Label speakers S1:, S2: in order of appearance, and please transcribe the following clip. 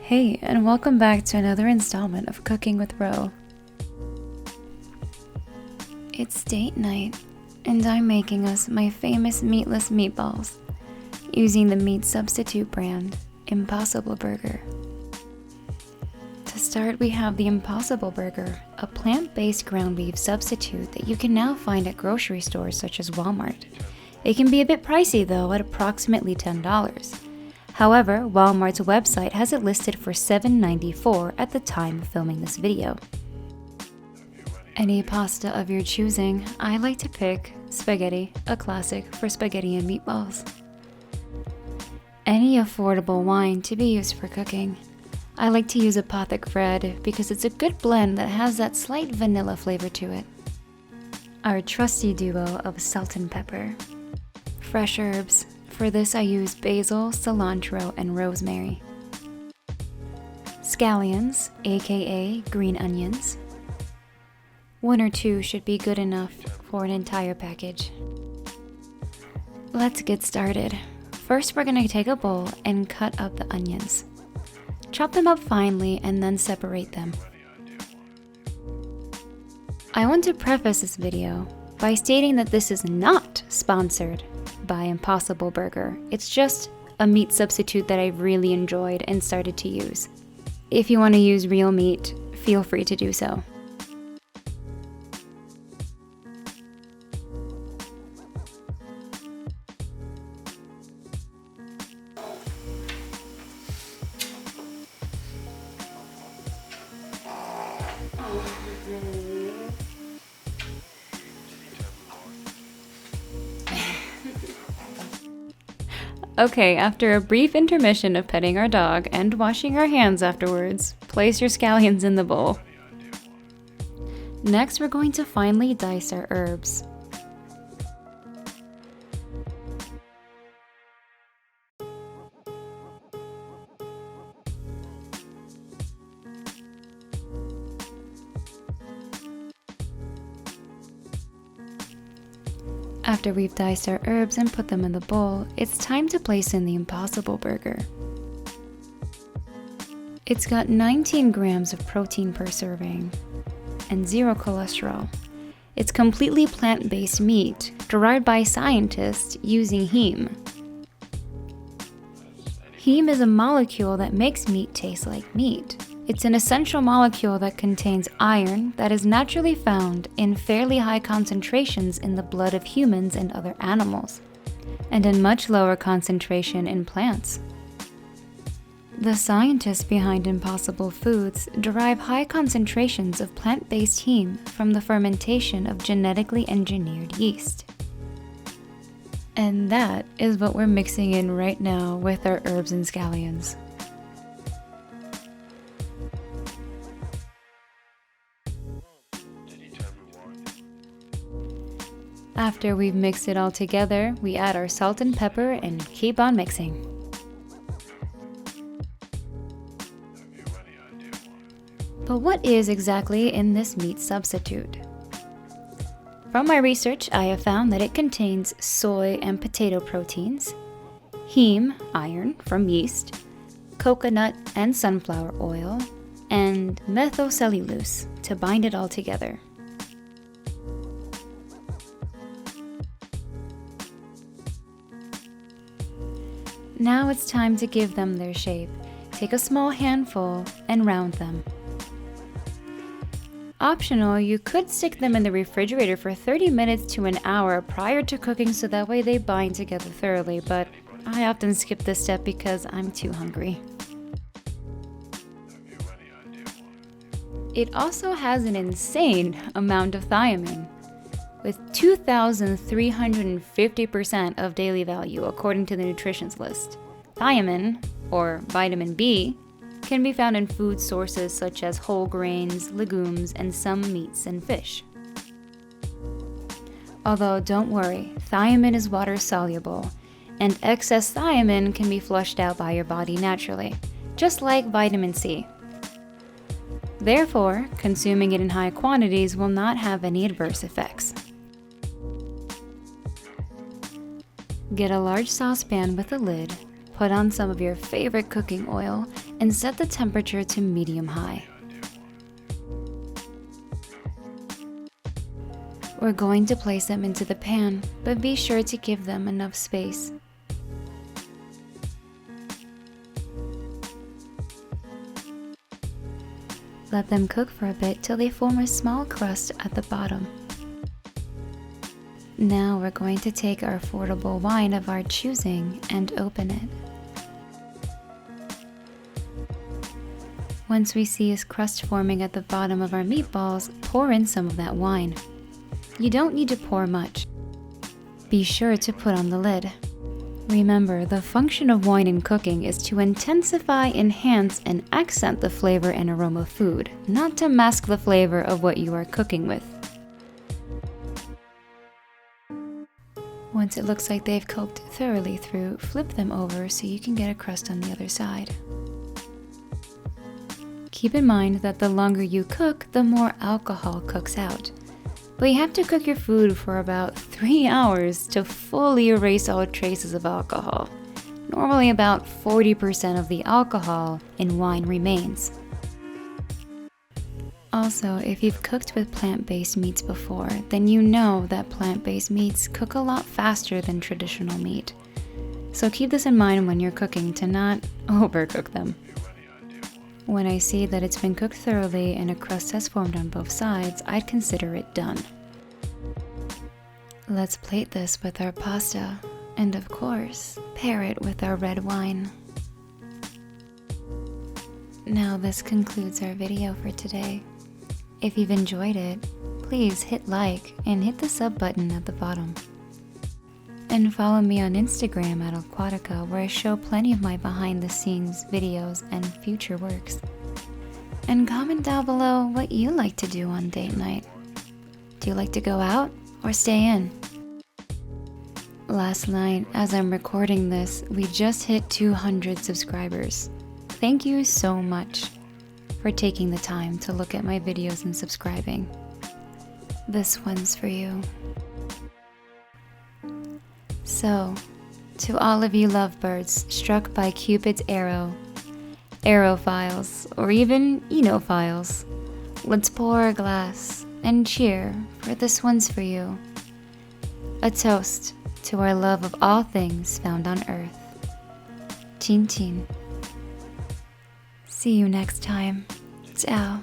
S1: Hey, and welcome back to another installment of Cooking with Ro. It's date night, and I'm making us my famous meatless meatballs using the meat substitute brand Impossible Burger. To start, we have the Impossible Burger, a plant-based ground beef substitute that you can now find at grocery stores such as Walmart. It can be a bit pricey though, at approximately $10. However, Walmart's website has it listed for $7.94 at the time of filming this video. Any pasta of your choosing, I like to pick spaghetti, a classic for spaghetti and meatballs. Any affordable wine to be used for cooking. I like to use Alquatic red because it's a good blend that has that slight vanilla flavor to it. Our trusty duo of salt and pepper. Fresh herbs. For this I use basil, cilantro, and rosemary. Scallions, aka green onions. 1 or 2 should be good enough for an entire package. Let's get started. First, we're going to take a bowl and cut up the onions. Chop them up finely and then separate them. I want to preface this video by stating that this is not sponsored by Impossible Burger. It's just a meat substitute that I've really enjoyed and started to use. If you want to use real meat, feel free to do so. Okay, after a brief intermission of petting our dog and washing our hands afterwards, place your scallions in the bowl. Next, we're going to finely dice our herbs. After we've diced our herbs and put them in the bowl, it's time to place in the Impossible Burger. It's got 19 grams of protein per serving and 0 cholesterol. It's completely plant-based meat derived by scientists using heme. Heme is a molecule that makes meat taste like meat. It's an essential molecule that contains iron that is naturally found in fairly high concentrations in the blood of humans and other animals, and in much lower concentration in plants. The scientists behind Impossible Foods derive high concentrations of plant-based heme from the fermentation of genetically engineered yeast. And that is what we're mixing in right now with our herbs and scallions. After we've mixed it all together, we add our salt and pepper and keep on mixing. But what is exactly in this meat substitute? From my research, I have found that it contains soy and potato proteins, heme, iron from yeast, coconut and sunflower oil, and methylcellulose to bind it all together. Now it's time to give them their shape. Take a small handful and round them. Optional, you could stick them in the refrigerator for 30 minutes to an hour prior to cooking so that way they bind together thoroughly, but I often skip this step because I'm too hungry. It also has an insane amount of thiamine, with 2,350% of daily value according to the nutrition's list. Thiamine, or vitamin B, can be found in food sources such as whole grains, legumes, and some meats and fish. Although don't worry, thiamine is water soluble, and excess thiamine can be flushed out by your body naturally, just like vitamin C. Therefore, consuming it in high quantities will not have any adverse effects. Get a large saucepan with a lid, Put on some of your favorite cooking oil and set the temperature to medium-high. We're going to place them into the pan, but be sure to give them enough space. Let them cook for a bit till they form a small crust at the bottom. Now we're going to take our affordable wine of our choosing and open it. Once we see a crust forming at the bottom of our meatballs, pour in some of that wine. You don't need to pour much. Be sure to put on the lid. Remember, the function of wine in cooking is to intensify, enhance, and accent the flavor and aroma of food, not to mask the flavor of what you are cooking with. Once it looks like they've cooked thoroughly through, flip them over so you can get a crust on the other side. Keep in mind that the longer you cook, the more alcohol cooks out. But you have to cook your food for about 3 hours to fully erase all traces of alcohol. Normally about 40% of the alcohol in wine remains. Also, if you've cooked with plant-based meats before, then you know that plant-based meats cook a lot faster than traditional meat. So keep this in mind when you're cooking to not overcook them. When I see that it's been cooked thoroughly and a crust has formed on both sides, I'd consider it done. Let's plate this with our pasta, and of course, pair it with our red wine. Now this concludes our video for today. If you've enjoyed it, please hit like and hit the sub button at the bottom. And follow me on Instagram at Alquatica, where I show plenty of my behind the scenes videos and future works. And comment down below what you like to do on date night. Do you like to go out or stay in? Last night, as I'm recording this, we just hit 200 subscribers. Thank you so much for taking the time to look at my videos and subscribing. This one's for you. So, to all of you lovebirds struck by Cupid's arrow, aerophiles, or even enophiles, let's pour a glass and cheer, for this one's for you. A toast to our love of all things found on earth. Chin chin. See you next time. Ciao.